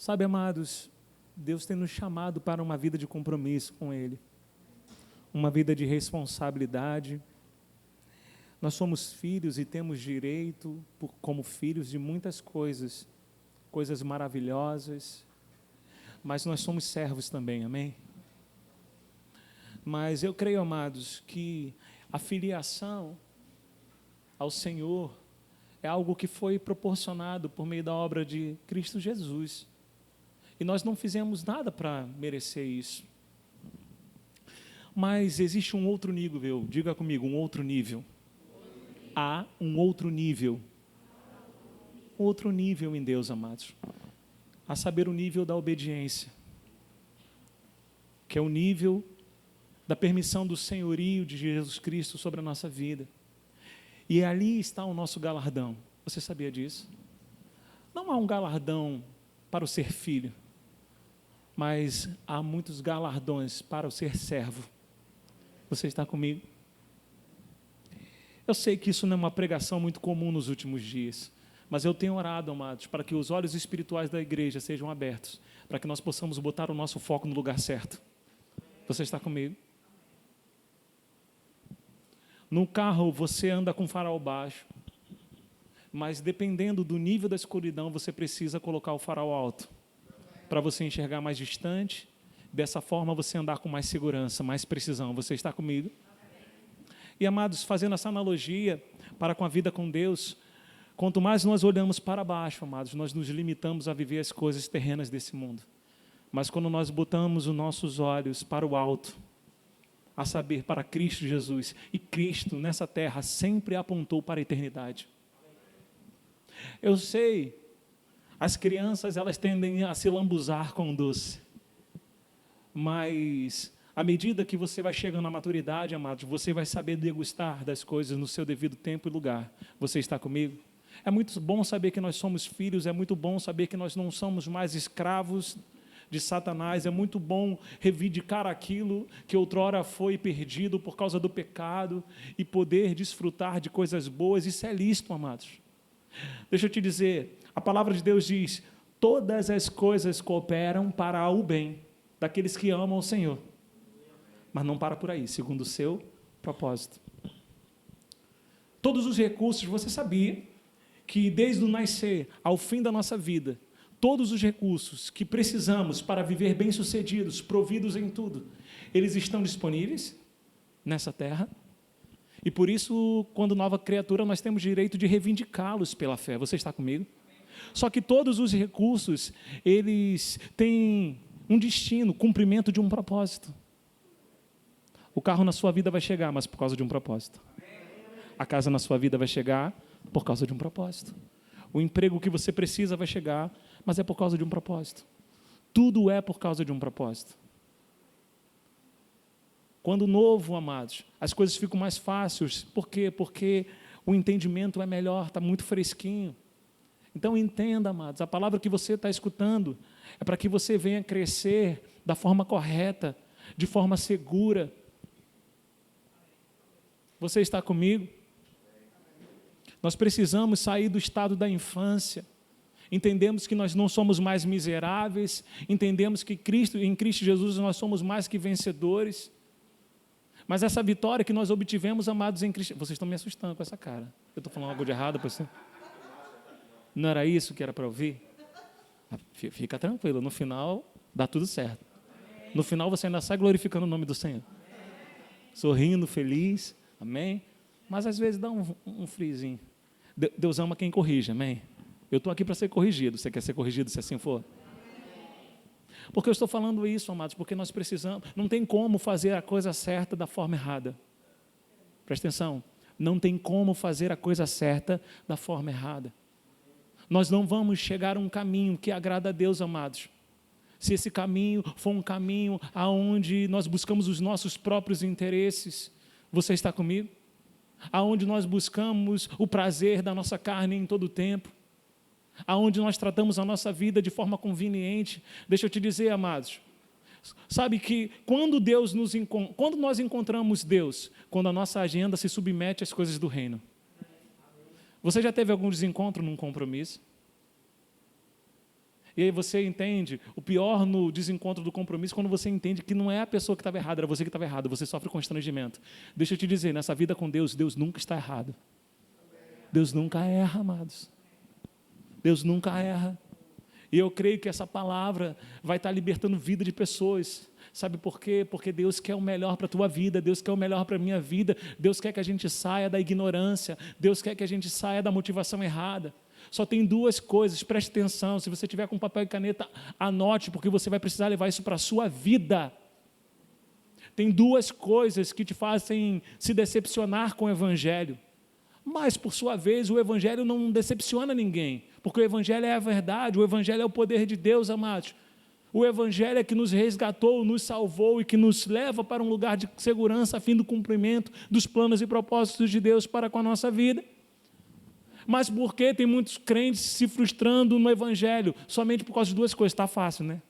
Sabe, amados, Deus tem nos chamado para uma vida de compromisso com Ele, uma vida de responsabilidade. Nós somos filhos e temos direito, como filhos, de muitas coisas, coisas maravilhosas, mas nós somos servos também, amém? Mas eu creio, amados, que a filiação ao Senhor é algo que foi proporcionado por meio da obra de Cristo Jesus. E nós não fizemos nada para merecer isso. Mas existe um outro nível, diga comigo, um outro nível. Há um outro nível. Outro nível em Deus, amados. A saber, o nível da obediência, que é o nível da permissão do senhorio de Jesus Cristo sobre a nossa vida. E ali está o nosso galardão. Você sabia disso? Não há um galardão para o ser filho, mas há muitos galardões para o ser servo. Você está comigo? Eu sei que isso não é uma pregação muito comum nos últimos dias, mas eu tenho orado, amados, para que os olhos espirituais da igreja sejam abertos, para que nós possamos botar o nosso foco no lugar certo. Você está comigo? No carro você anda com farol baixo, mas dependendo do nível da escuridão, você precisa colocar o farol alto, para você enxergar mais distante, dessa forma você andar com mais segurança, mais precisão. Você está comigo? E, amados, fazendo essa analogia para com a vida com Deus, quanto mais nós olhamos para baixo, amados, nós nos limitamos a viver as coisas terrenas desse mundo. Mas quando nós botamos os nossos olhos para o alto, a saber, para Cristo Jesus, e Cristo nessa terra sempre apontou para a eternidade. Eu sei, as crianças elas tendem a se lambuzar com o doce, mas à medida que você vai chegando à maturidade, amados, você vai saber degustar das coisas no seu devido tempo e lugar. Você está comigo? É muito bom saber que nós somos filhos, é muito bom saber que nós não somos mais escravos de Satanás, é muito bom reivindicar aquilo que outrora foi perdido por causa do pecado e poder desfrutar de coisas boas. Isso é lícito, amados. Deixa eu te dizer, a palavra de Deus diz: todas as coisas cooperam para o bem daqueles que amam o Senhor, mas não para por aí, segundo o seu propósito. Todos os recursos, você sabia que desde o nascer ao fim da nossa vida, todos os recursos que precisamos para viver bem-sucedidos, providos em tudo, eles estão disponíveis nessa terra. E por isso, quando nova criatura, nós temos direito de reivindicá-los pela fé. Você está comigo? Só que todos os recursos, eles têm um destino, cumprimento de um propósito. O carro na sua vida vai chegar, mas por causa de um propósito. A casa na sua vida vai chegar por causa de um propósito. O emprego que você precisa vai chegar, mas é por causa de um propósito. Tudo é por causa de um propósito. Quando novo, amados, as coisas ficam mais fáceis. Por quê? Porque o entendimento é melhor, está muito fresquinho. Então entenda, amados, a palavra que você está escutando é para que você venha crescer da forma correta, de forma segura. Você está comigo? Nós precisamos sair do estado da infância. Entendemos que nós não somos mais miseráveis, entendemos que em Cristo Jesus nós somos mais que vencedores. Mas essa vitória que nós obtivemos, amados, em Cristo... Vocês estão me assustando com essa cara. Eu estou falando algo de errado para você? Não era isso que era para ouvir? Fica tranquilo, no final dá tudo certo. No final você ainda sai glorificando o nome do Senhor. Sorrindo, feliz, amém? Mas às vezes dá um friozinho. Deus ama quem corrige, amém? Eu estou aqui para ser corrigido. Você quer ser corrigido se assim for? Porque eu estou falando isso, amados, porque nós precisamos, não tem como fazer a coisa certa da forma errada. Presta atenção, não tem como fazer a coisa certa da forma errada. Nós não vamos chegar a um caminho que agrada a Deus, amados, se esse caminho for um caminho aonde nós buscamos os nossos próprios interesses. Você está comigo? Aonde nós buscamos o prazer da nossa carne em todo o tempo, aonde nós tratamos a nossa vida de forma conveniente. Deixa eu te dizer, amados, sabe que quando nós encontramos Deus, quando a nossa agenda se submete às coisas do reino. Você já teve algum desencontro num compromisso? E aí você entende, o pior no desencontro do compromisso, quando você entende que não é a pessoa que estava errada, era você que estava errado, você sofre constrangimento. Deixa eu te dizer, nessa vida com Deus, Deus nunca está errado. Deus nunca erra, amados. Deus nunca erra. E eu creio que essa palavra vai estar libertando vida de pessoas. Sabe por quê? Porque Deus quer o melhor para a tua vida, Deus quer o melhor para a minha vida, Deus quer que a gente saia da ignorância, Deus quer que a gente saia da motivação errada. Só tem duas coisas, preste atenção, se você tiver com papel e caneta, anote, porque você vai precisar levar isso para a sua vida. Tem duas coisas que te fazem se decepcionar com o Evangelho. Mas, por sua vez, o Evangelho não decepciona ninguém, porque o Evangelho é a verdade, o Evangelho é o poder de Deus, amados. O Evangelho é que nos resgatou, nos salvou e que nos leva para um lugar de segurança a fim do cumprimento dos planos e propósitos de Deus para com a nossa vida. Mas por que tem muitos crentes se frustrando no Evangelho? Somente por causa de duas coisas. Está fácil, né?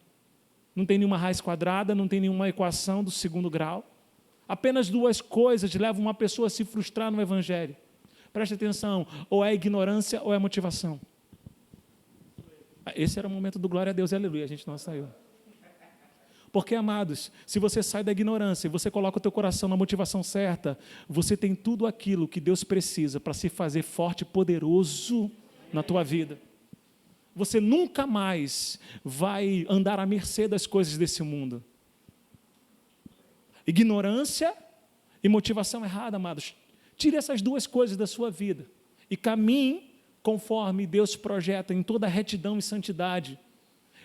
Não tem nenhuma raiz quadrada, não tem nenhuma equação do segundo grau. Apenas duas coisas levam uma pessoa a se frustrar no Evangelho. Preste atenção, ou é ignorância ou é motivação. Esse era o momento do glória a Deus, aleluia, a gente não saiu. Porque, amados, se você sai da ignorância e você coloca o teu coração na motivação certa, você tem tudo aquilo que Deus precisa para se fazer forte e poderoso na tua vida. Você nunca mais vai andar à mercê das coisas desse mundo. Ignorância e motivação errada, amados. Tire essas duas coisas da sua vida e caminhe conforme Deus projeta em toda a retidão e santidade.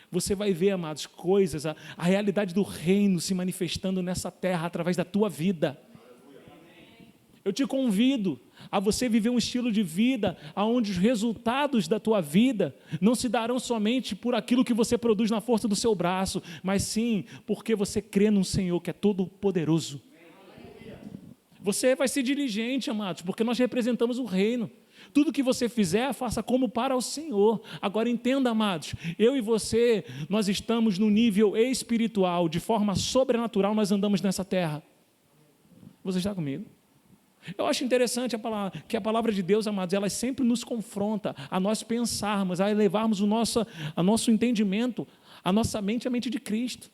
Você vai ver, amados, coisas, a realidade do reino se manifestando nessa terra através da tua vida. Eu te convido a você viver um estilo de vida onde os resultados da tua vida não se darão somente por aquilo que você produz na força do seu braço, mas sim porque você crê num Senhor que é todo poderoso. Você vai ser diligente, amados, porque nós representamos o reino. Tudo que você fizer, faça como para o Senhor. Agora entenda, amados, eu e você, nós estamos no nível espiritual, de forma sobrenatural, nós andamos nessa terra. Você está comigo? Eu acho interessante que a palavra de Deus, amados, ela sempre nos confronta a nós pensarmos, a elevarmos o nosso entendimento, a nossa mente à mente de Cristo.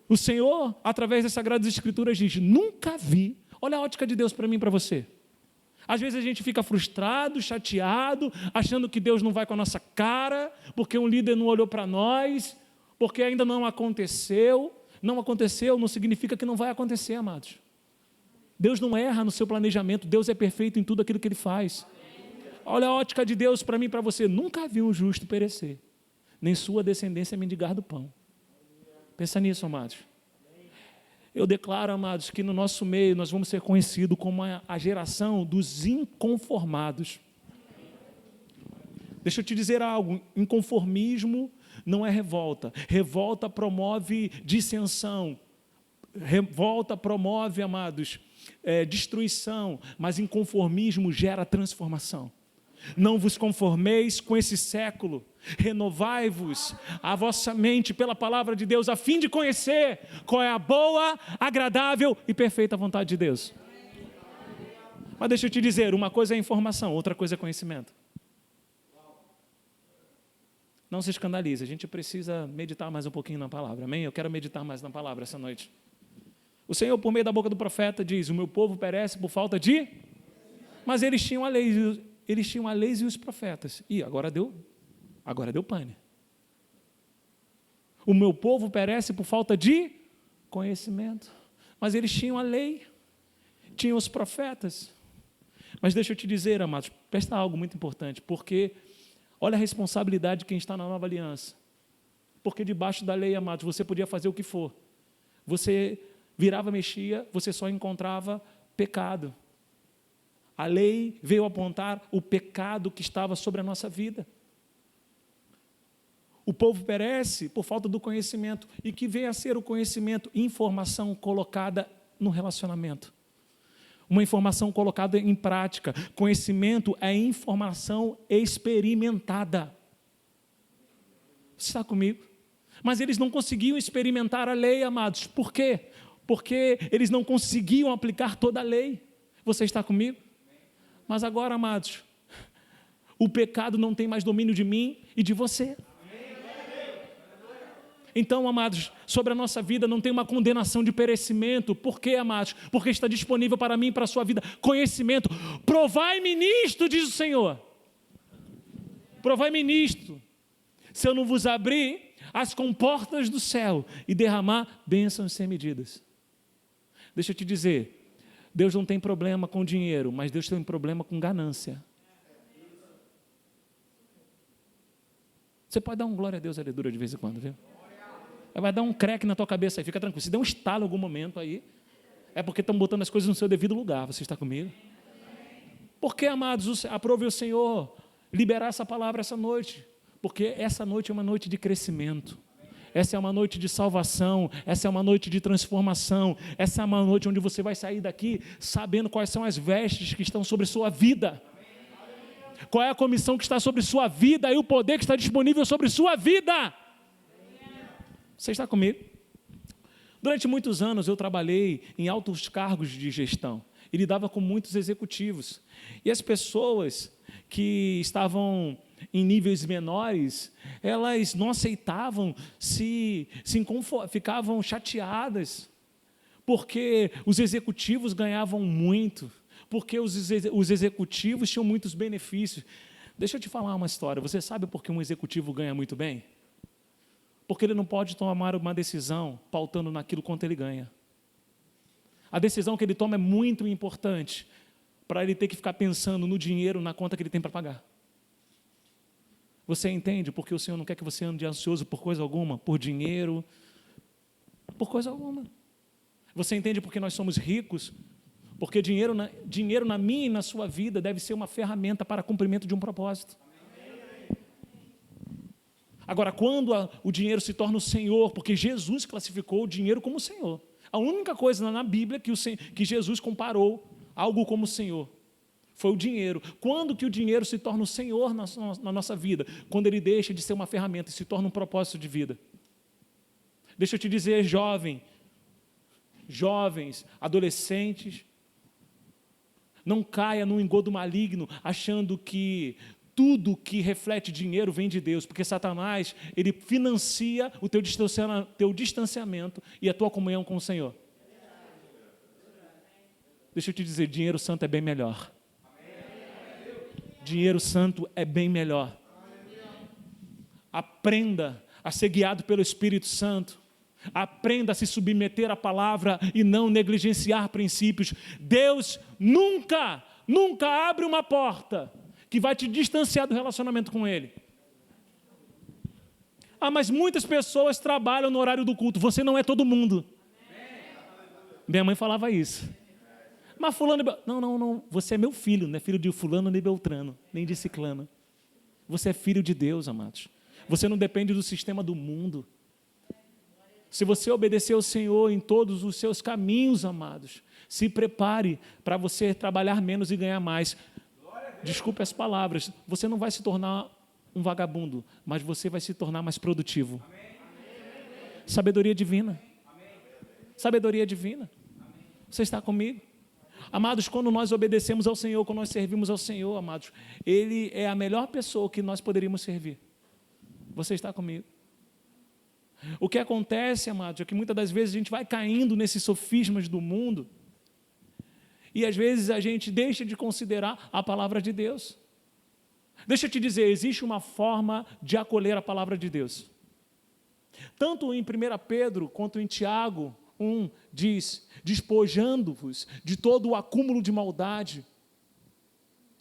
O Senhor, através das Sagradas Escrituras, diz, nunca vi. Olha a ótica de Deus para mim e para você. Às vezes a gente fica frustrado, chateado, achando que Deus não vai com a nossa cara, porque um líder não olhou para nós, porque ainda não aconteceu. Não aconteceu não significa que não vai acontecer, amados. Deus não erra no seu planejamento, Deus é perfeito em tudo aquilo que Ele faz. Olha a ótica de Deus para mim e para você. Nunca vi um justo perecer, nem sua descendência mendigar do pão. Pensa nisso, amados. Eu declaro, amados, que no nosso meio nós vamos ser conhecidos como a geração dos inconformados. Deixa eu te dizer algo, inconformismo não é revolta. Revolta promove dissensão. Revolta promove, amados, destruição, mas inconformismo gera transformação. Não vos conformeis com esse século, renovai-vos a vossa mente pela palavra de Deus, a fim de conhecer qual é a boa, agradável e perfeita vontade de Deus. Mas deixa eu te dizer, uma coisa é informação, outra coisa é conhecimento. Não se escandalize, a gente precisa meditar mais um pouquinho na palavra, amém? Eu quero meditar mais na palavra essa noite. O Senhor, por meio da boca do profeta, diz, o meu povo perece por falta de... Mas eles tinham a lei... Eles tinham a lei e os profetas. E agora deu pane. O meu povo perece por falta de conhecimento. Mas eles tinham a lei, tinham os profetas. Mas deixa eu te dizer, amados, presta algo muito importante, porque olha a responsabilidade de quem está na nova aliança. Porque debaixo da lei, amados, você podia fazer o que for. Você virava, mexia, você só encontrava pecado. A lei veio apontar o pecado que estava sobre a nossa vida. O povo perece por falta do conhecimento. E que vem a ser o conhecimento? Informação colocada no relacionamento. Uma informação colocada em prática. Conhecimento é informação experimentada. Você está comigo? Mas eles não conseguiam experimentar a lei, amados. Por quê? Porque eles não conseguiam aplicar toda a lei. Você está comigo? Mas agora, amados, o pecado não tem mais domínio de mim e de você. Então, amados, sobre a nossa vida não tem uma condenação de perecimento. Por quê, amados? Porque está disponível para mim e para a sua vida conhecimento. Provai-me nisto, diz o Senhor. Provai-me nisto. Se eu não vos abrir as comportas do céu e derramar bênçãos sem medidas. Deixa eu te dizer, Deus não tem problema com dinheiro, mas Deus tem problema com ganância. Você pode dar um glória a Deus, aleluia, de vez em quando, viu? Vai dar um creque na tua cabeça aí, fica tranquilo. Se der um estalo em algum momento aí, é porque estão botando as coisas no seu devido lugar. Você está comigo? Porque, amados, aprove o Senhor liberar essa palavra essa noite. Porque essa noite é uma noite de crescimento. Essa é uma noite de salvação. Essa é uma noite de transformação. Essa é uma noite onde você vai sair daqui sabendo quais são as vestes que estão sobre sua vida. Qual é a comissão que está sobre sua vida e o poder que está disponível sobre sua vida. Você está comigo? Durante muitos anos eu trabalhei em altos cargos de gestão e lidava com muitos executivos. E as pessoas que estavam em níveis menores, elas não aceitavam, ficavam chateadas, porque os executivos ganhavam muito, porque os executivos tinham muitos benefícios. Deixa eu te falar uma história. Você sabe por que um executivo ganha muito bem? Porque ele não pode tomar uma decisão pautando naquilo quanto ele ganha. A decisão que ele toma é muito importante para ele ter que ficar pensando no dinheiro, na conta que ele tem para pagar. Você entende porque o Senhor não quer que você ande ansioso por coisa alguma, por dinheiro, por coisa alguma. Você entende porque nós somos ricos? Porque dinheiro na minha e na sua vida deve ser uma ferramenta para cumprimento de um propósito. Agora, quando o dinheiro se torna o Senhor, porque Jesus classificou o dinheiro como Senhor. A única coisa na Bíblia que Jesus comparou algo como Senhor foi o dinheiro. Quando que o dinheiro se torna o Senhor na nossa vida? Quando ele deixa de ser uma ferramenta e se torna um propósito de vida. Deixa eu te dizer, jovens, adolescentes, não caia no engodo maligno achando que tudo que reflete dinheiro vem de Deus, porque Satanás, ele financia o teu distanciamento e a tua comunhão com o Senhor. Deixa eu te dizer, dinheiro santo é bem melhor. Dinheiro santo é bem melhor. Aprenda a ser guiado pelo Espírito Santo. Aprenda a se submeter à palavra e não negligenciar princípios. Deus nunca abre uma porta que vai te distanciar do relacionamento com Ele. Mas muitas pessoas trabalham no horário do culto. Você não é todo mundo. Minha mãe falava isso. Mas fulano... Não. Você é meu filho, não é filho de fulano nem beltrano, nem de ciclano. Você é filho de Deus, amados. Você não depende do sistema do mundo. Se você obedecer ao Senhor em todos os seus caminhos, amados, se prepare para você trabalhar menos e ganhar mais. Desculpe as palavras, você não vai se tornar um vagabundo, mas você vai se tornar mais produtivo. Sabedoria divina. Sabedoria divina. Você está comigo? Amados, quando nós obedecemos ao Senhor, quando nós servimos ao Senhor, amados, Ele é a melhor pessoa que nós poderíamos servir. Você está comigo? O que acontece, amados, é que muitas das vezes a gente vai caindo nesses sofismas do mundo e às vezes a gente deixa de considerar a palavra de Deus. Deixa eu te dizer, existe uma forma de acolher a palavra de Deus. Tanto em 1 Pedro quanto em Tiago 1 diz, despojando-vos de todo o acúmulo de maldade,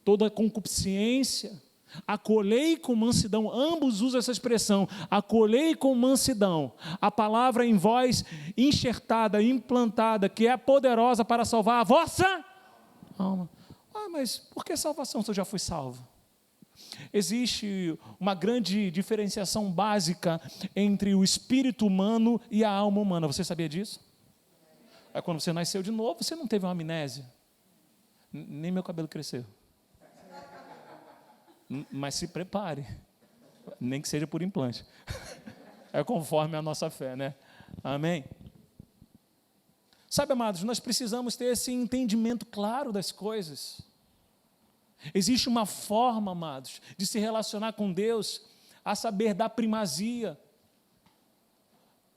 toda a concupiscência, acolhei com mansidão, ambos usam essa expressão, acolhei com mansidão, a palavra em vós enxertada, implantada, que é poderosa para salvar a vossa alma. Mas por que salvação se eu já fui salvo? Existe uma grande diferenciação básica entre o espírito humano e a alma humana, você sabia disso? Quando você nasceu de novo, você não teve uma amnésia, nem meu cabelo cresceu. Mas se prepare, nem que seja por implante. É conforme a nossa fé, né? Amém? Sabe, amados, nós precisamos ter esse entendimento claro das coisas. Existe uma forma, amados, de se relacionar com Deus, a saber dar primazia,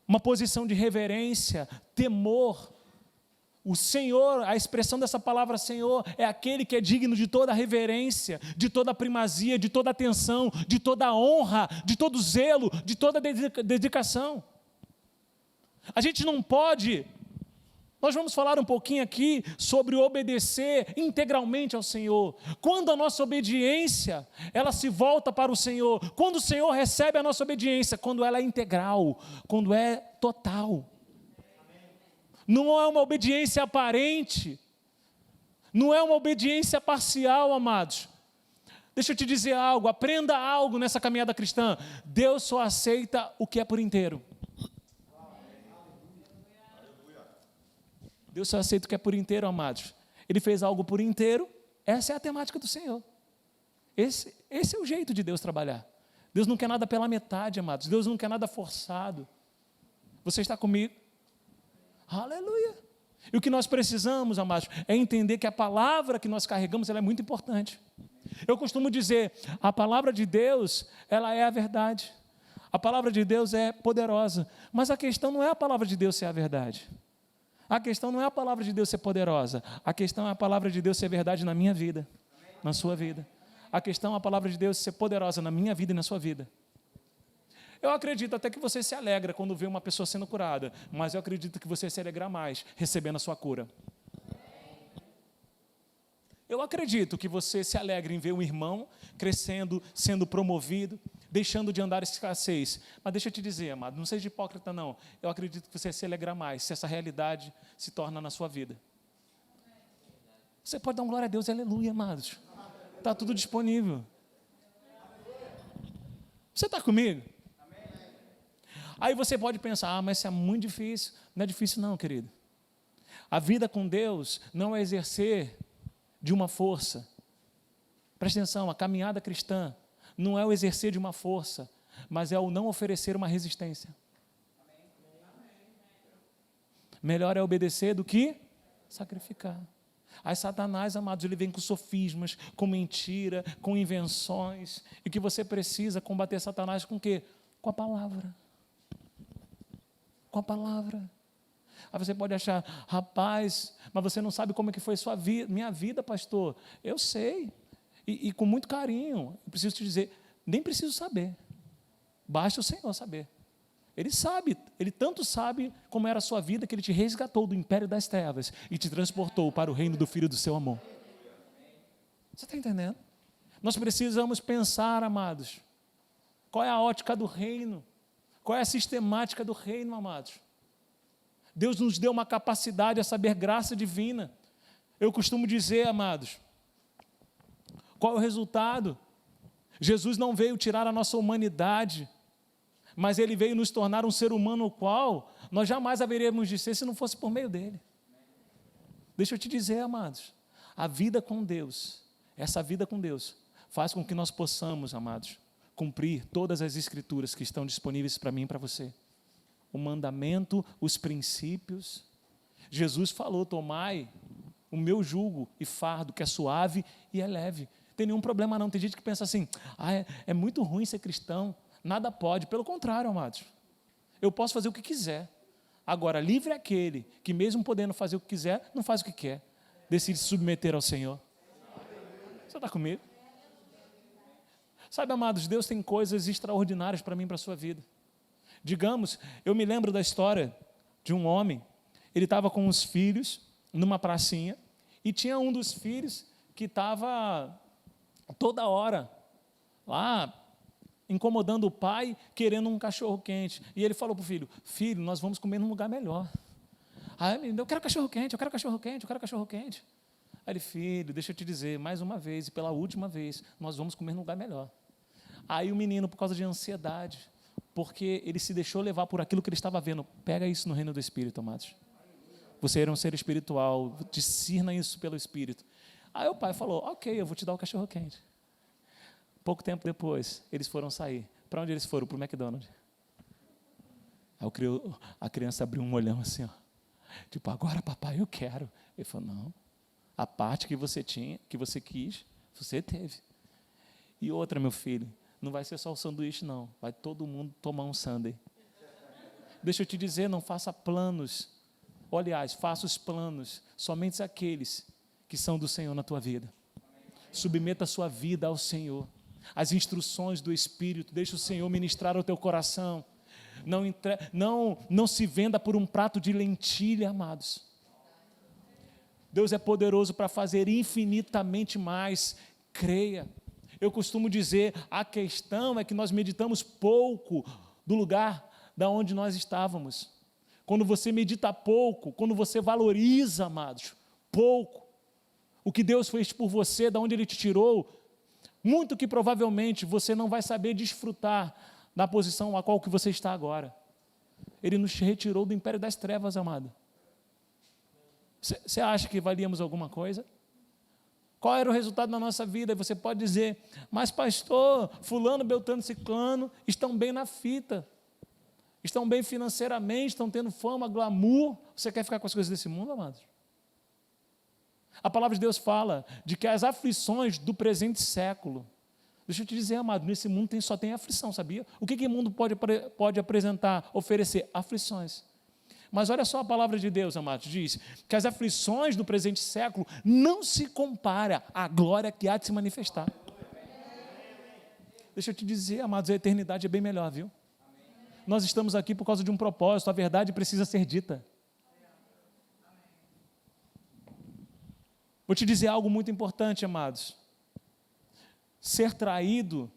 uma posição de reverência, temor. O Senhor, a expressão dessa palavra Senhor, é aquele que é digno de toda reverência, de toda primazia, de toda atenção, de toda honra, de todo zelo, de toda dedicação. A gente não pode. Nós vamos falar um pouquinho aqui sobre obedecer integralmente ao Senhor. Quando a nossa obediência, ela se volta para o Senhor. Quando o Senhor recebe a nossa obediência, quando ela é integral, quando é total. Não é uma obediência aparente, não é uma obediência parcial, amados. Deixa eu te dizer algo, aprenda algo nessa caminhada cristã. Deus só aceita o que é por inteiro. Deus só aceita o que é por inteiro, amados. Ele fez algo por inteiro, essa é a temática do Senhor. Esse é o jeito de Deus trabalhar. Deus não quer nada pela metade, amados. Deus não quer nada forçado. Você está comigo? Aleluia! E o que nós precisamos, amados, é entender que a palavra que nós carregamos, ela é muito importante. Eu costumo dizer, a palavra de Deus, ela é a verdade. A palavra de Deus é poderosa. Mas a questão não é a palavra de Deus ser a verdade. A questão não é a palavra de Deus ser poderosa. A questão é a palavra de Deus ser verdade na minha vida, na sua vida. A questão é a palavra de Deus ser poderosa na minha vida e na sua vida. Eu acredito até que você se alegra quando vê uma pessoa sendo curada, mas eu acredito que você se alegra mais recebendo a sua cura. Eu acredito que você se alegra em ver um irmão crescendo, sendo promovido, deixando de andar em escassez. Mas deixa eu te dizer, amado, não seja hipócrita não. Eu acredito que você se alegra mais se essa realidade se torna na sua vida. Você pode dar um glória a Deus, aleluia, amados. Está tudo disponível. Você está comigo? Aí você pode pensar, mas isso é muito difícil. Não é difícil não, querido. A vida com Deus não é exercer de uma força. Presta atenção, a caminhada cristã não é o exercer de uma força, mas é o não oferecer uma resistência. Melhor é obedecer do que sacrificar. Aí Satanás, amados, ele vem com sofismas, com mentira, com invenções. E que você precisa combater Satanás com o quê? Com a palavra. Com a palavra. Aí você pode achar, rapaz, mas você não sabe como é que foi sua vida, minha vida, pastor. Eu sei. E com muito carinho, eu preciso te dizer, nem preciso saber. Basta o Senhor saber. Ele sabe, Ele tanto sabe como era a sua vida, que Ele te resgatou do império das trevas e te transportou para o reino do Filho do seu amor. Você está entendendo? Nós precisamos pensar, amados, qual é a ótica do reino, qual é a sistemática do reino, amados. Deus nos deu uma capacidade a saber graça divina. Eu costumo dizer, amados, qual é o resultado? Jesus não veio tirar a nossa humanidade, mas Ele veio nos tornar um ser humano o qual nós jamais haveríamos de ser se não fosse por meio dEle. Deixa eu te dizer, amados, a vida com Deus, essa vida com Deus, faz com que nós possamos, amados, cumprir todas as escrituras que estão disponíveis para mim e para você. O mandamento, os princípios. Jesus falou, tomai o meu jugo e fardo, que é suave e é leve. Não tem nenhum problema não. Tem gente que pensa assim, é muito ruim ser cristão, nada pode. Pelo contrário, amados, eu posso fazer o que quiser. Agora, livre é aquele que mesmo podendo fazer o que quiser, não faz o que quer. Decide se submeter ao Senhor. Você está comigo? Sabe, amados, Deus tem coisas extraordinárias para mim e para a sua vida. Digamos, eu me lembro da história de um homem, ele estava com os filhos numa pracinha, e tinha um dos filhos que estava toda hora lá, incomodando o pai, querendo um cachorro quente. E ele falou para o filho, filho, nós vamos comer num lugar melhor. Aí ele, eu quero cachorro quente, eu quero cachorro quente, eu quero cachorro quente. Aí ele, filho, deixa eu te dizer, mais uma vez, e pela última vez, nós vamos comer num lugar melhor. Aí o menino, por causa de ansiedade, porque ele se deixou levar por aquilo que ele estava vendo, pega isso no reino do Espírito, amados. Você era um ser espiritual, discirna isso pelo Espírito. Aí o pai falou, ok, eu vou te dar o cachorro quente. Pouco tempo depois, eles foram sair. Para onde eles foram? Para o McDonald's. Aí a criança abriu um olhão assim, ó. Tipo, agora papai, eu quero. Ele falou, não, a parte que você tinha, que você quis, Você teve. E outra, meu filho, não vai ser só o sanduíche, não. Vai todo mundo tomar um sundae. Deixa eu te dizer, não faça planos. Aliás, faça os planos, somente aqueles que são do Senhor na tua vida. Submeta a sua vida ao Senhor. As instruções do Espírito, deixa o Senhor ministrar ao teu coração. Não se venda por um prato de lentilha, amados. Deus é poderoso para fazer infinitamente mais. Creia. Eu costumo dizer, a questão é que nós meditamos pouco do lugar da onde nós estávamos. Quando você medita pouco, quando você valoriza, amados, pouco, o que Deus fez por você, da onde Ele te tirou, muito que provavelmente você não vai saber desfrutar da posição a qual que você está agora. Ele nos retirou do império das trevas, amado. Você acha que valíamos alguma coisa? Qual era o resultado da nossa vida? Você pode dizer, mas pastor, fulano, beltrano, ciclano, estão bem na fita. Estão bem financeiramente, estão tendo fama, glamour. Você quer ficar com as coisas desse mundo, amados? A palavra de Deus fala de que as aflições do presente século, deixa eu te dizer, amado, nesse mundo só tem aflição, sabia? O que o mundo pode apresentar, oferecer? Aflições. Mas olha só a palavra de Deus, amados, diz que as aflições do presente século não se compara à glória que há de se manifestar. Deixa eu te dizer, amados, a eternidade é bem melhor, viu? Nós estamos aqui por causa de um propósito, a verdade precisa ser dita. Vou te dizer algo muito importante, amados. Ser traído,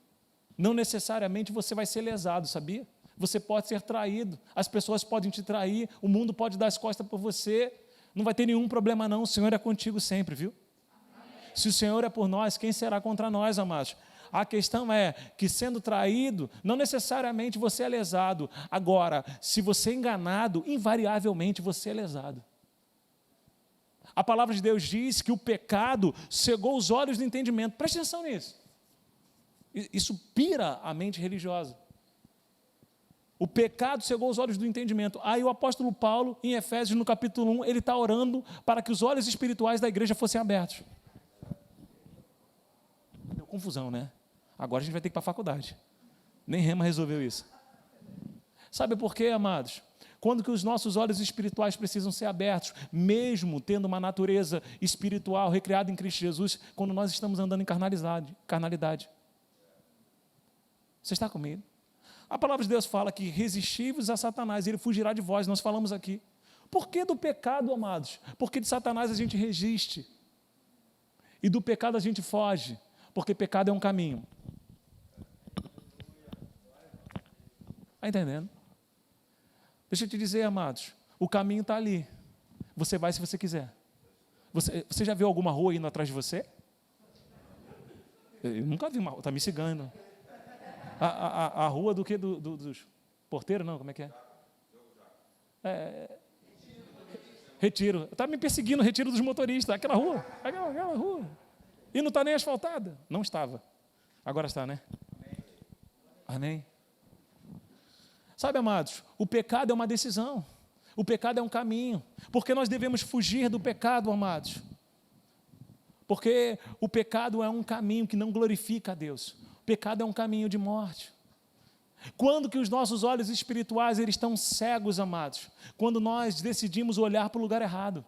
não necessariamente você vai ser lesado, sabia? Você pode ser traído, as pessoas podem te trair, o mundo pode dar as costas por você, não vai ter nenhum problema não, o Senhor é contigo sempre, viu? Se o Senhor é por nós, quem será contra nós, amados? A questão é que, sendo traído, não necessariamente você é lesado. Agora, se você é enganado, invariavelmente você é lesado. A palavra de Deus diz que o pecado cegou os olhos do entendimento. Preste atenção nisso. Isso pira a mente religiosa. O pecado cegou os olhos do entendimento. Aí o apóstolo Paulo, em Efésios, no capítulo 1, ele está orando para que os olhos espirituais da igreja fossem abertos. Deu confusão, né? Agora a gente vai ter que ir para a faculdade. Nem Rema resolveu isso. Sabe por quê, amados? Quando que os nossos olhos espirituais precisam ser abertos, mesmo tendo uma natureza espiritual recriada em Cristo Jesus, quando nós estamos andando em carnalidade. Você está comigo? A palavra de Deus fala que resistivos a Satanás, ele fugirá de vós, nós falamos aqui. Por que do pecado, amados? Porque de Satanás a gente resiste. E do pecado a gente foge, porque pecado é um caminho. Está entendendo? Deixa eu te dizer, amados, o caminho está ali. Você vai se você quiser. Você já viu alguma rua indo atrás de você? Eu nunca vi uma rua, está me cigando. A rua do que? Dos porteiros, não, como é que é? Retiro. Está me perseguindo, retiro dos motoristas, aquela rua. E não está nem asfaltada? Não estava. Agora está, né? Amém? Sabe, amados, o pecado é uma decisão. O pecado é um caminho. Porque nós devemos fugir do pecado, amados. Porque o pecado é um caminho que não glorifica a Deus. O pecado é um caminho de morte. Quando que os nossos olhos espirituais eles estão cegos, amados? Quando nós decidimos olhar para o lugar errado.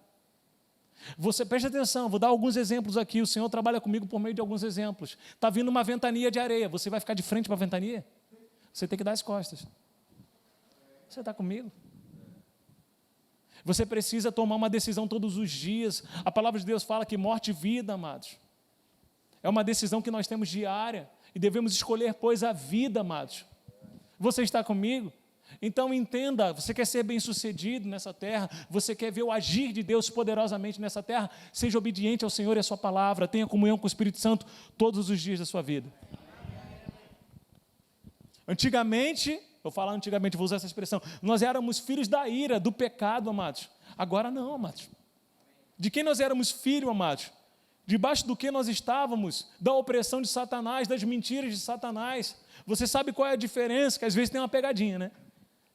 Você preste atenção, vou dar alguns exemplos aqui. O Senhor trabalha comigo por meio de alguns exemplos. Está vindo uma ventania de areia. Você vai ficar de frente para a ventania? Você tem que dar as costas. Você está comigo? Você precisa tomar uma decisão todos os dias. A palavra de Deus fala que morte e vida, amados. É uma decisão que nós temos diária. E devemos escolher, pois, a vida, amados. Você está comigo? Então entenda, você quer ser bem-sucedido nessa terra, você quer ver o agir de Deus poderosamente nessa terra, seja obediente ao Senhor e à sua palavra, tenha comunhão com o Espírito Santo todos os dias da sua vida. Antigamente, vou falar antigamente, vou usar essa expressão, nós éramos filhos da ira, do pecado, amados. Agora não, amados. De quem nós éramos filhos, amados? Debaixo do que nós estávamos? Da opressão de Satanás, das mentiras de Satanás. Você sabe qual é a diferença? Que às vezes tem uma pegadinha, né?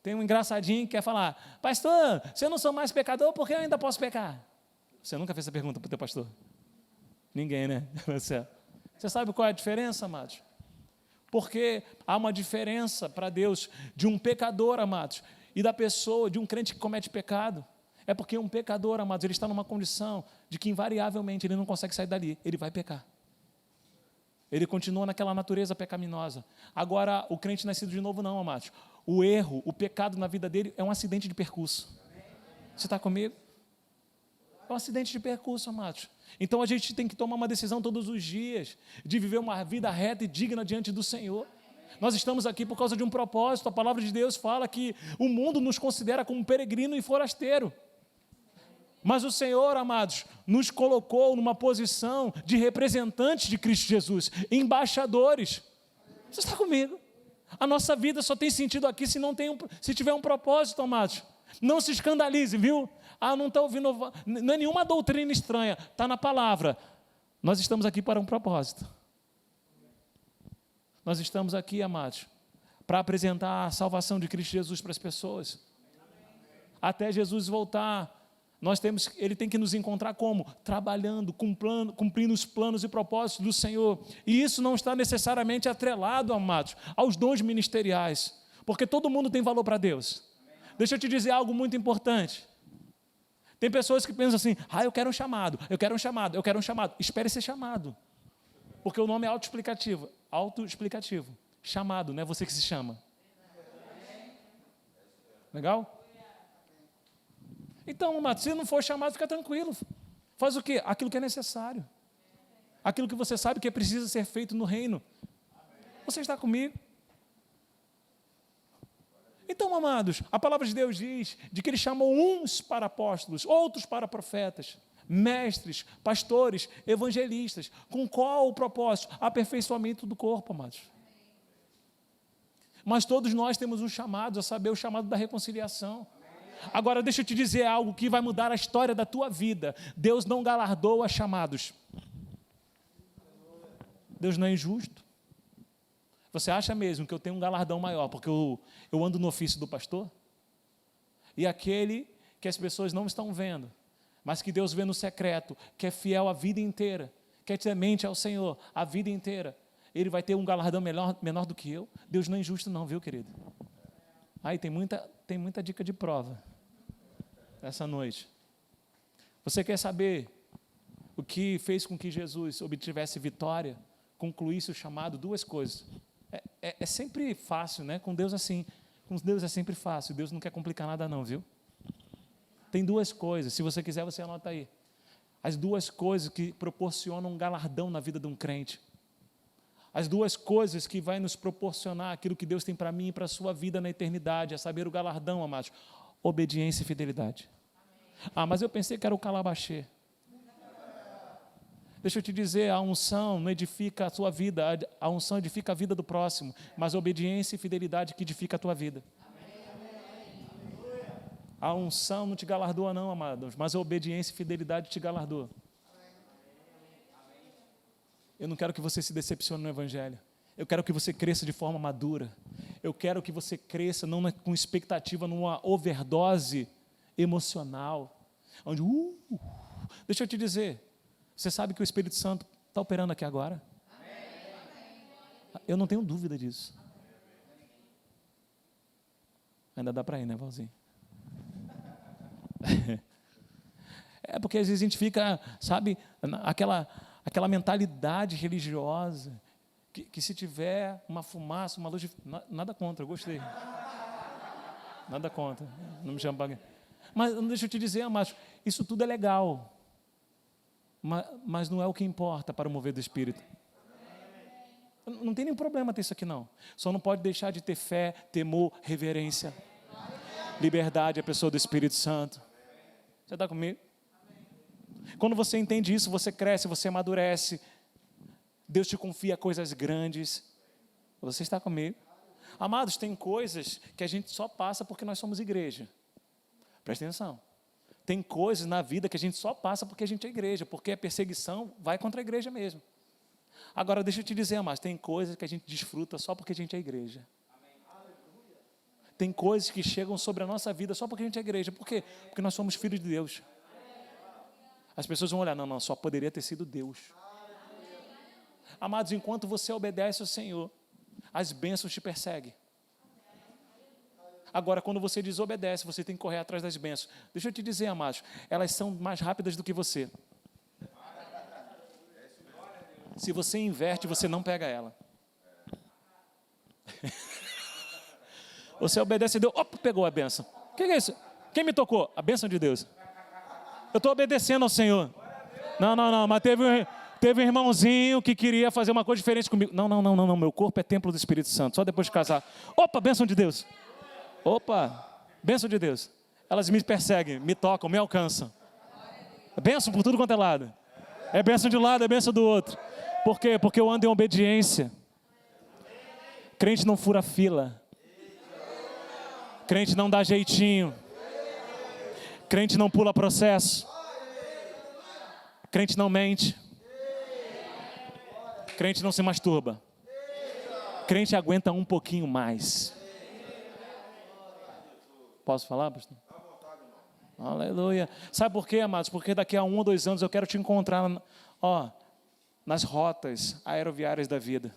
Tem um engraçadinho que quer falar, pastor, se eu não sou mais pecador, por que eu ainda posso pecar? Você nunca fez essa pergunta para o teu pastor? Ninguém, né? Você sabe qual é a diferença, amados? Porque há uma diferença para Deus de um pecador, amados, e da pessoa, de um crente que comete pecado. É porque um pecador, amados, ele está numa condição de que invariavelmente ele não consegue sair dali, ele vai pecar. Ele continua naquela natureza pecaminosa. Agora, o crente nascido de novo não, amados. O erro, o pecado na vida dele é um acidente de percurso. Você está comigo? É um acidente de percurso, amados. Então a gente tem que tomar uma decisão todos os dias de viver uma vida reta e digna diante do Senhor. Nós estamos aqui por causa de um propósito. A palavra de Deus fala que o mundo nos considera como peregrino e forasteiro. Mas o Senhor, amados, nos colocou numa posição de representantes de Cristo Jesus, embaixadores. Você está comigo? A nossa vida só tem sentido aqui se tiver um propósito, amados. Não se escandalize, viu? Não está ouvindo, não é nenhuma doutrina estranha, está na palavra. Nós estamos aqui para um propósito. Nós estamos aqui, amados, para apresentar a salvação de Cristo Jesus para as pessoas. Até Jesus voltar, ele tem que nos encontrar como? Trabalhando, cumprindo os planos e propósitos do Senhor. E isso não está necessariamente atrelado, amados, aos dons ministeriais, porque todo mundo tem valor para Deus. Deixa eu te dizer algo muito importante. Tem pessoas que pensam assim, eu quero um chamado, eu quero um chamado, eu quero um chamado. Espere ser chamado, porque o nome é autoexplicativo. Autoexplicativo. Chamado, não é você que se chama. Legal? Então, amados, se não for chamado, fica tranquilo. Faz o quê? Aquilo que é necessário. Aquilo que você sabe que precisa ser feito no reino. Você está comigo? Então, amados, a palavra de Deus diz de que Ele chamou uns para apóstolos, outros para profetas, mestres, pastores, evangelistas. Com qual o propósito? Aperfeiçoamento do corpo, amados. Mas todos nós temos um chamado, a saber, o chamado da reconciliação. Agora, deixa eu te dizer algo que vai mudar a história da tua vida. Deus não galardoa chamados. Deus não é injusto. Você acha mesmo que eu tenho um galardão maior porque eu ando no ofício do pastor? E aquele que as pessoas não estão vendo, mas que Deus vê no secreto, que é fiel a vida inteira, que é temente ao Senhor a vida inteira, ele vai ter um galardão menor do que eu? Deus não é injusto não, viu, querido? Aí tem muita dica de prova essa noite. Você quer saber o que fez com que Jesus obtivesse vitória, concluísse o chamado? Duas coisas. É sempre fácil, né? Com Deus assim. Com Deus é sempre fácil. Deus não quer complicar nada não, viu? Tem duas coisas. Se você quiser, você anota aí. As duas coisas que proporcionam um galardão na vida de um crente. As duas coisas que vai nos proporcionar aquilo que Deus tem para mim e para a sua vida na eternidade, a saber, o galardão, amados. Obediência e fidelidade. Mas eu pensei que era o calabachê. Deixa eu te dizer, a unção não edifica a sua vida, a unção edifica a vida do próximo, mas a obediência e fidelidade que edifica a tua vida. A unção não te galardoa não, amados, mas a obediência e fidelidade te galardoa. Eu não quero que você se decepcione no Evangelho. Eu quero que você cresça de forma madura. Eu quero que você cresça não com expectativa, numa overdose emocional. Onde, deixa eu te dizer, você sabe que o Espírito Santo está operando aqui agora? Eu não tenho dúvida disso. Ainda dá para ir, né, Valzinho? É porque às vezes a gente fica, sabe, aquela mentalidade religiosa, que se tiver uma fumaça, uma luz, nada contra, eu gostei. Nada contra, não me chama para... Mas deixa eu te dizer, amados, isso tudo é legal, mas não é o que importa para o mover do Espírito. Não tem nenhum problema ter isso aqui não, só não pode deixar de ter fé, temor, reverência, liberdade, a pessoa do Espírito Santo. Você está comigo? Quando você entende isso, você cresce, você amadurece, Deus te confia coisas grandes. Você está comigo? Amados, tem coisas que a gente só passa porque nós somos igreja. Presta atenção. Tem coisas na vida que a gente só passa porque a gente é igreja, porque a perseguição vai contra a igreja mesmo. Agora, deixa eu te dizer, amados, tem coisas que a gente desfruta só porque a gente é igreja. Tem coisas que chegam sobre a nossa vida só porque a gente é igreja. Por quê? Porque nós somos filhos de Deus. As pessoas vão olhar, não, só poderia ter sido Deus. Amados, enquanto você obedece ao Senhor, as bênçãos te perseguem. Agora, quando você desobedece, você tem que correr atrás das bênçãos. Deixa eu te dizer, amados, elas são mais rápidas do que você. Se você inverte, você não pega ela. Você obedece a Deus, opa, pegou a bênção. O que é isso? Quem me tocou? A bênção de Deus. Eu estou obedecendo ao Senhor. Não, mas teve um irmãozinho que queria fazer uma coisa diferente comigo. Não, meu corpo é templo do Espírito Santo, só depois de casar. Opa, bênção de Deus. Opa, bênção de Deus. Elas me perseguem, me tocam, me alcançam. Bênção por tudo quanto é lado. É bênção de um lado, é bênção do outro. Por quê? Porque eu ando em obediência. Crente não fura fila. Crente não dá jeitinho. Crente não pula processo. Crente não mente. Crente não se masturba. Crente aguenta um pouquinho mais. Posso falar, pastor? Aleluia. Sabe por quê, amados? Porque daqui a 1 ou 2 anos eu quero te encontrar, nas rotas aeroviárias da vida.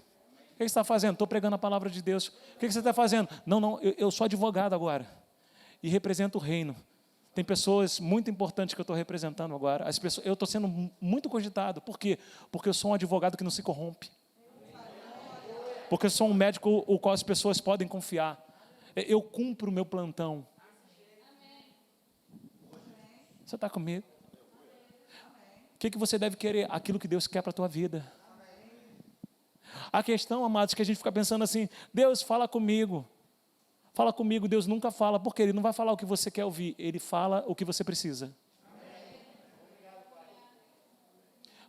O que você está fazendo? Estou pregando a palavra de Deus. O que você está fazendo? Não, eu sou advogado agora. E represento o reino. Tem pessoas muito importantes que eu estou representando agora. Eu estou sendo muito cogitado. Por quê? Porque eu sou um advogado que não se corrompe. Porque eu sou um médico o qual as pessoas podem confiar. Eu cumpro o meu plantão. Você está comigo? O que você deve querer? Aquilo que Deus quer para a tua vida. A questão, amados, é que a gente fica pensando assim, Deus fala comigo. Fala comigo, Deus nunca fala, porque Ele não vai falar o que você quer ouvir, Ele fala o que você precisa.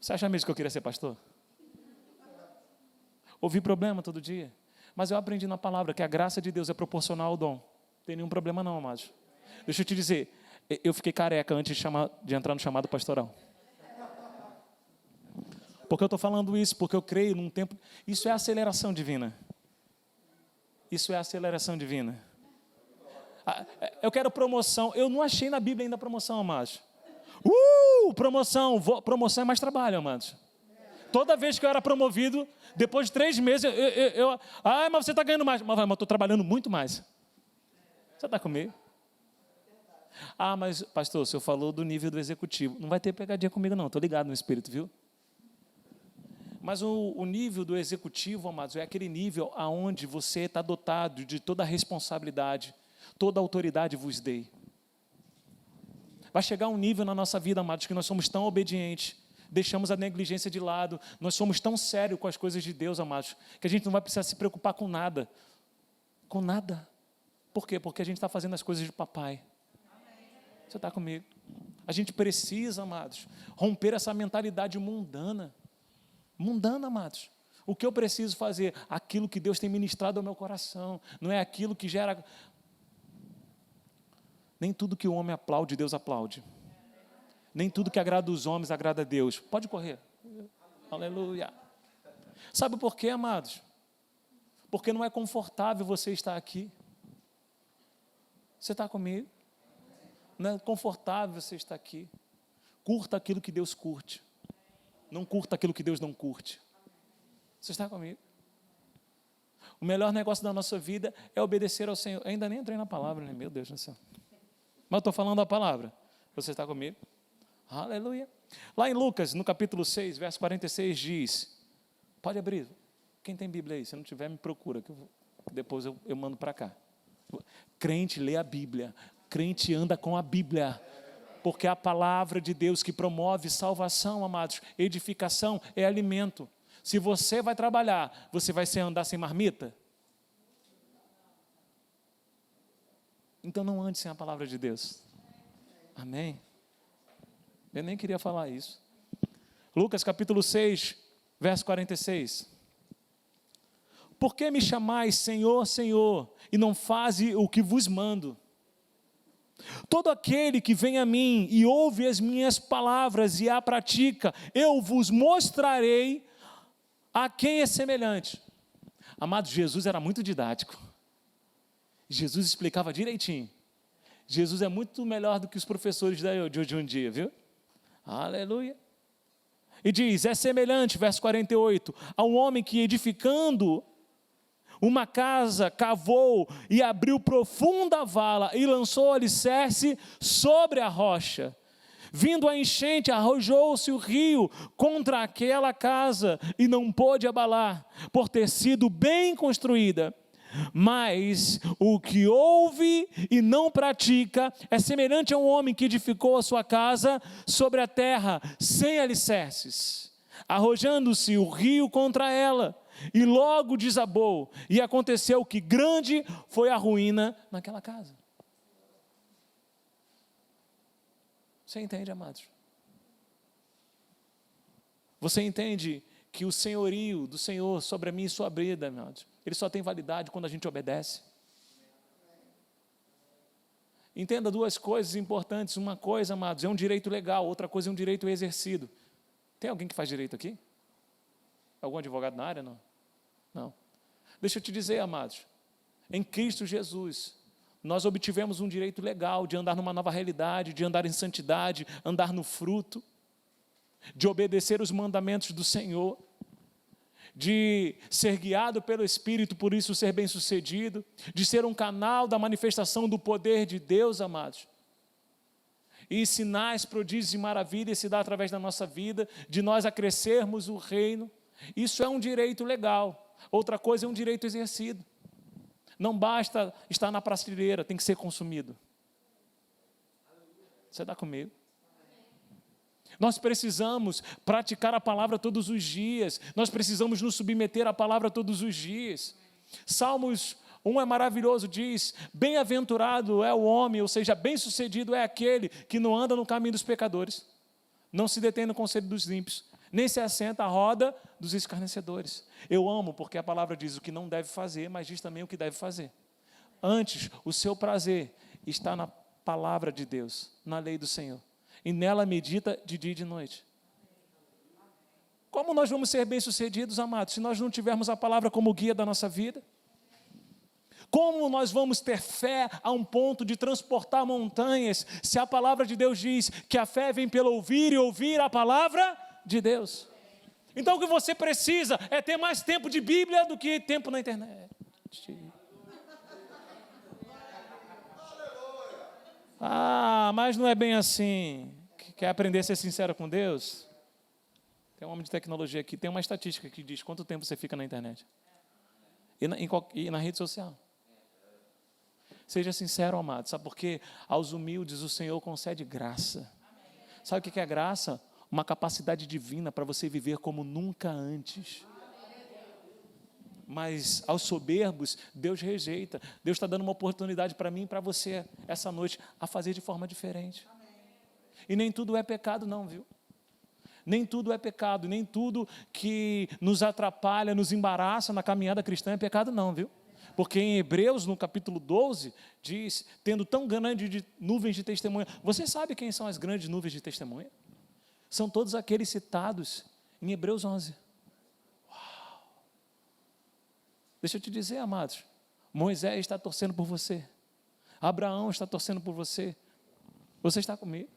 Você acha mesmo que eu queria ser pastor? Ouvir problema todo dia? Mas eu aprendi na palavra que a graça de Deus é proporcional ao dom. Não tem nenhum problema não, amados. Deixa eu te dizer, eu fiquei careca antes de entrar no chamado pastoral. Porque eu estou falando isso, porque eu creio num tempo... Isso é aceleração divina. Isso é aceleração divina. Eu quero promoção. Eu não achei na Bíblia ainda promoção, amados. Promoção. Promoção é mais trabalho, amados. Toda vez que eu era promovido, depois de 3 meses, mas você está ganhando mais. Mas eu estou trabalhando muito mais. Você está comigo? Mas pastor, o senhor falou do nível do executivo. Não vai ter pegadinha comigo não, estou ligado no espírito, viu? Mas o nível do executivo, amados, é aquele nível aonde você está dotado de toda a responsabilidade, toda a autoridade vos dei. Vai chegar um nível na nossa vida, amados, que nós somos tão obedientes, deixamos a negligência de lado, nós somos tão sérios com as coisas de Deus, amados, que a gente não vai precisar se preocupar com nada. Com nada. Por quê? Porque a gente está fazendo as coisas de papai. Você está comigo? A gente precisa, amados, romper essa mentalidade mundana. Mundana, amados. O que eu preciso fazer? Aquilo que Deus tem ministrado ao meu coração. Não é aquilo que gera... Nem tudo que o homem aplaude, Deus aplaude. Nem tudo que agrada os homens, agrada a Deus. Pode correr. Aleluia. Sabe por quê, amados? Porque não é confortável você estar aqui. Você está comigo? Não é confortável você estar aqui. Curta aquilo que Deus curte. Não curta aquilo que Deus não curte. Você está comigo? O melhor negócio da nossa vida é obedecer ao Senhor. Eu ainda nem entrei na palavra, né? Meu Deus do céu. Mas eu estou falando a palavra. Você está comigo? Aleluia. Lá em Lucas, no capítulo 6, verso 46, diz... Pode abrir. Quem tem Bíblia aí? Se não tiver, me procura, que depois eu mando para cá. Crente lê a Bíblia. Crente anda com a Bíblia. Porque a palavra de Deus que promove salvação, amados, edificação, é alimento. Se você vai trabalhar, você vai andar sem marmita? Então não ande sem a palavra de Deus. Amém? Eu nem queria falar isso. Lucas capítulo 6, verso 46. Por que me chamais Senhor, Senhor, e não faze o que vos mando? Todo aquele que vem a mim e ouve as minhas palavras e a pratica, eu vos mostrarei a quem é semelhante. Amado, Jesus era muito didático. Jesus explicava direitinho. Jesus é muito melhor do que os professores de hoje em dia, viu? Aleluia. E diz, é semelhante, verso 48, a um homem que edificando uma casa, cavou e abriu profunda vala e lançou alicerce sobre a rocha. Vindo a enchente, arrojou-se o rio contra aquela casa e não pôde abalar, por ter sido bem construída. Mas o que ouve e não pratica é semelhante a um homem que edificou a sua casa sobre a terra, sem alicerces, arrojando-se o rio contra ela, e logo desabou, e aconteceu que grande foi a ruína naquela casa. Você entende, amados? Você entende que o senhorio do Senhor sobre a minha e sua vida, amados, ele só tem validade quando a gente obedece? Entenda duas coisas importantes. Uma coisa, amados, é um direito legal, outra coisa é um direito exercido. Tem alguém que faz direito aqui? Algum advogado na área? Não. Não. Deixa eu te dizer, amados, em Cristo Jesus, nós obtivemos um direito legal de andar numa nova realidade, de andar em santidade, andar no fruto, de obedecer os mandamentos do Senhor, de ser guiado pelo Espírito, por isso ser bem-sucedido, de ser um canal da manifestação do poder de Deus, amados. E sinais, prodígios e maravilhas se dá através da nossa vida, de nós acrescermos o reino. Isso é um direito legal. Outra coisa é um direito exercido. Não basta estar na prateleira, tem que ser consumido. Você está comigo? Nós precisamos praticar a palavra todos os dias. Nós precisamos nos submeter à palavra todos os dias. Salmos 1 é maravilhoso, diz, bem-aventurado é o homem, ou seja, bem-sucedido é aquele que não anda no caminho dos pecadores, não se detém no conselho dos ímpios, nem se assenta à roda dos escarnecedores. Eu amo porque a palavra diz o que não deve fazer, mas diz também o que deve fazer. Antes, o seu prazer está na palavra de Deus, na lei do Senhor, e nela medita de dia e de noite. Como nós vamos ser bem-sucedidos, amados, se nós não tivermos a palavra como guia da nossa vida? Como nós vamos ter fé a um ponto de transportar montanhas, se a palavra de Deus diz que a fé vem pelo ouvir e ouvir a palavra de Deus? Então o que você precisa é ter mais tempo de Bíblia do que tempo na internet. Ah, mas não é bem assim. Quer aprender a ser sincero com Deus? Tem um homem de tecnologia aqui, tem uma estatística que diz quanto tempo você fica na internet. E na rede social. Seja sincero, amado. Sabe por quê? Aos humildes o Senhor concede graça. Sabe o que é graça? Uma capacidade divina para você viver como nunca antes. Mas aos soberbos, Deus rejeita. Deus está dando uma oportunidade para mim e para você, essa noite, a fazer de forma diferente. E nem tudo é pecado não, viu? Nem tudo é pecado, nem tudo que nos atrapalha, nos embaraça na caminhada cristã é pecado não, viu? Porque em Hebreus, no capítulo 12, diz, tendo tão grande nuvens de testemunha. Você sabe quem são as grandes nuvens de testemunha? São todos aqueles citados em Hebreus 11. Uau! Deixa eu te dizer, amados, Moisés está torcendo por você. Abraão está torcendo por você. Você está comigo?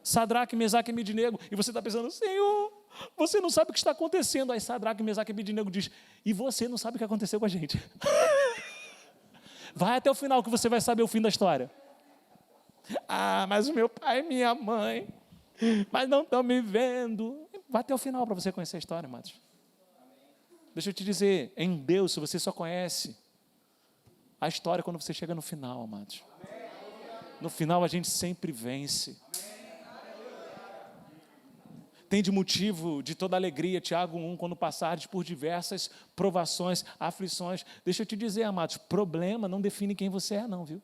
Sadraque, Mesaque e Abednego, e você está pensando, Senhor, você não sabe o que está acontecendo. Aí Sadraque, Mesaque e Abednego diz, e você não sabe o que aconteceu com a gente. Vai até o final que você vai saber o fim da história. Ah, mas o meu pai e minha mãe, mas não estão me vendo. Vai até o final para você conhecer a história, amados. Deixa eu te dizer, em Deus você só conhece a história quando você chega no final, amados. No final a gente sempre vence. Tende motivo de toda alegria, Tiago 1, quando passares por diversas provações, aflições. Deixa eu te dizer, amados, problema não define quem você é não, viu?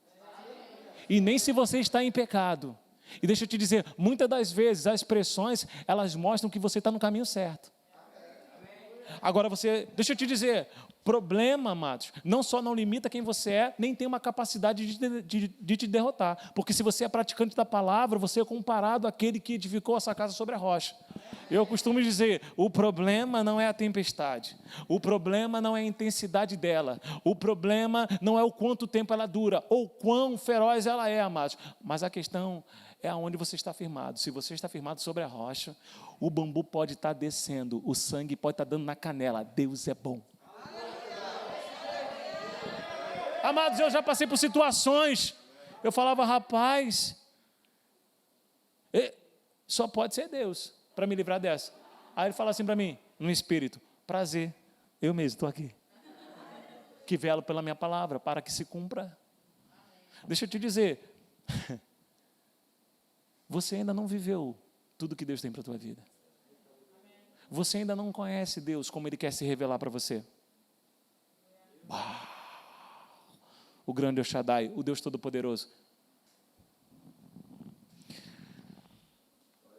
E nem se você está em pecado. E deixa eu te dizer, muitas das vezes as pressões, elas mostram que você está no caminho certo. Agora deixa eu te dizer, problema, amados, não só não limita quem você é, nem tem uma capacidade de te derrotar. Porque se você é praticante da palavra, você é comparado àquele que edificou essa casa sobre a rocha. Eu costumo dizer, o problema não é a tempestade, o problema não é a intensidade dela, o problema não é o quanto tempo ela dura, ou quão feroz ela é, amados. Mas a questão é aonde você está firmado. Se você está firmado sobre a rocha, o bambu pode estar descendo, o sangue pode estar dando na canela. Deus é bom. Amados, eu já passei por situações, eu falava, rapaz, só pode ser Deus para me livrar dessa. Aí ele fala assim para mim, no espírito, prazer, eu mesmo estou aqui, que velo pela minha palavra, para que se cumpra. Deixa eu te dizer, você ainda não viveu tudo que Deus tem para a tua vida. Você ainda não conhece Deus como Ele quer se revelar para você. O grande El Shaddai, o Deus Todo-Poderoso.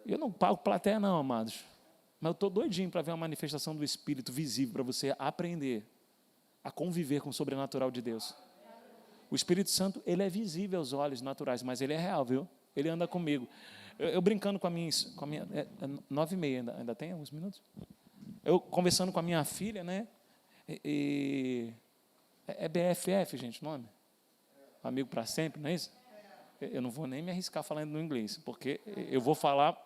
Eu não pago plateia não, amados. Mas eu estou doidinho para ver uma manifestação do Espírito visível para você aprender a conviver com o sobrenatural de Deus. O Espírito Santo, ele é visível aos olhos naturais, mas ele é real, viu? Ele anda comigo. Eu brincando com a minha 9h30, ainda tem alguns minutos? Eu conversando com a minha filha, né? É BFF, gente, o nome? Amigo para sempre, não é isso? Eu não vou nem me arriscar falando no inglês, porque eu vou falar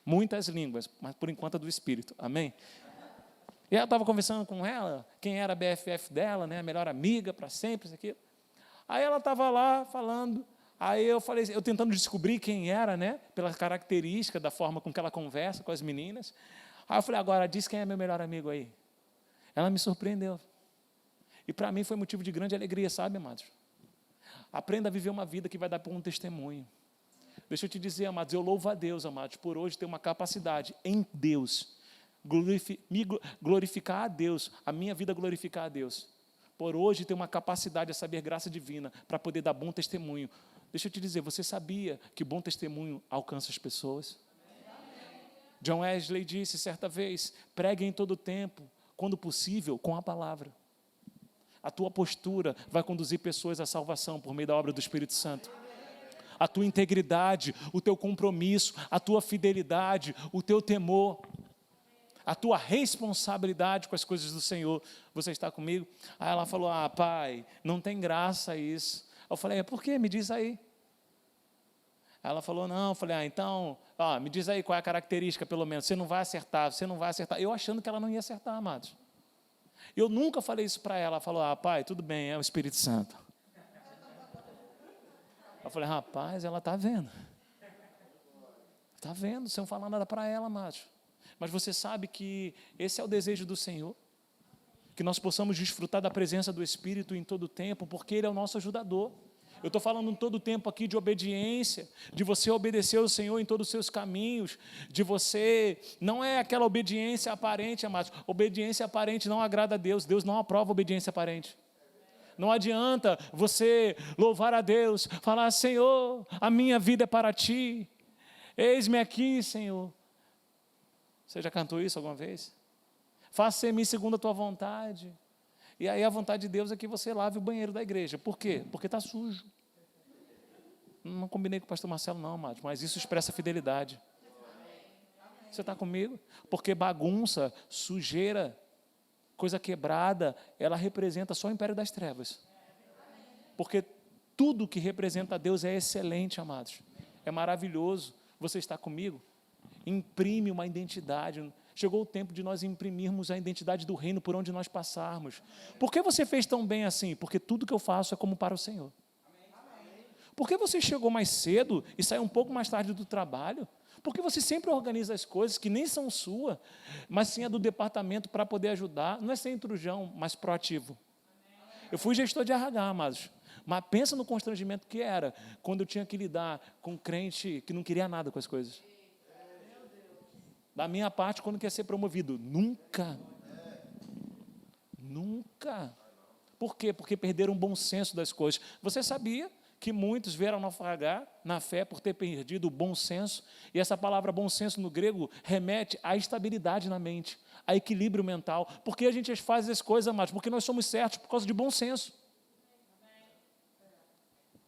muitas línguas, mas por enquanto é do Espírito, amém? E eu estava conversando com ela, quem era a BFF dela, né? A melhor amiga para sempre, isso aqui. Aí ela estava lá falando, aí eu falei, eu tentando descobrir quem era, né? Pela característica da forma com que ela conversa com as meninas. Aí eu falei, agora diz quem é meu melhor amigo aí. Ela me surpreendeu. E para mim foi motivo de grande alegria, sabe, amados? Aprenda a viver uma vida que vai dar por um testemunho. Deixa eu te dizer, amados, eu louvo a Deus, amados, por hoje ter uma capacidade em Deus, glorificar a Deus, a minha vida glorificar a Deus. Por hoje ter uma capacidade a saber graça divina, para poder dar bom testemunho. Deixa eu te dizer, você sabia que bom testemunho alcança as pessoas? John Wesley disse certa vez, pregue em todo tempo, quando possível, com a palavra. A tua postura vai conduzir pessoas à salvação por meio da obra do Espírito Santo. A tua integridade, o teu compromisso, a tua fidelidade, o teu temor, a tua responsabilidade com as coisas do Senhor. Você está comigo? Aí ela falou, pai, não tem graça isso. Eu falei, por quê? Me diz aí. Ela falou, não. Eu falei, então, me diz aí qual é a característica, pelo menos. Você não vai acertar. Eu achando que ela não ia acertar, amados. Eu nunca falei isso para ela. Ela falou, pai, tudo bem, é o Espírito Santo. Eu falei, rapaz, ela está vendo. Está vendo, você não fala nada para ela, macho. Mas você sabe que esse é o desejo do Senhor. Que nós possamos desfrutar da presença do Espírito em todo o tempo, porque Ele é o nosso ajudador. Eu estou falando em todo o tempo aqui de obediência, de você obedecer ao Senhor em todos os seus caminhos, de você, não é aquela obediência aparente, amados. Obediência aparente não agrada a Deus, Deus não aprova obediência aparente. Não adianta você louvar a Deus, falar, Senhor, a minha vida é para Ti, eis-me aqui, Senhor. Você já cantou isso alguma vez? Faça em mim segundo a Tua vontade. E aí a vontade de Deus é que você lave o banheiro da igreja. Por quê? Porque está sujo. Não combinei com o pastor Marcelo não, mas isso expressa fidelidade. Você está comigo? Porque bagunça, sujeira, coisa quebrada, ela representa só o império das trevas. Porque tudo que representa Deus é excelente, amados. É maravilhoso. Você está comigo? Imprime uma identidade. Chegou o tempo de nós imprimirmos a identidade do reino por onde nós passarmos. Por que você fez tão bem assim? Porque tudo que eu faço é como para o Senhor. Por que você chegou mais cedo e saiu um pouco mais tarde do trabalho? Porque você sempre organiza as coisas que nem são suas, mas sim é do departamento para poder ajudar. Não é sem intrusão, mas proativo. Eu fui gestor de RH, amados. Mas pensa no constrangimento que era quando eu tinha que lidar com um crente que não queria nada com as coisas. Da minha parte, quando quer ser promovido? Nunca. Nunca. Por quê? Porque perderam o bom senso das coisas. Você sabia que muitos vieram naufragar na fé por ter perdido o bom senso? E essa palavra bom senso no grego remete à estabilidade na mente, a equilíbrio mental. Por que a gente faz as coisas, amados? Porque nós somos certos por causa de bom senso.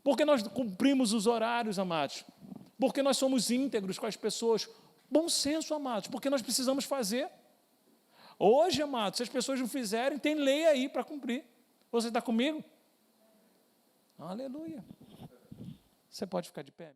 Porque nós cumprimos os horários, amados. Porque nós somos íntegros com as pessoas. Bom senso, amados, porque nós precisamos fazer. Hoje, amados, se as pessoas não fizerem, tem lei aí para cumprir. Você está comigo? Aleluia. Você pode ficar de pé?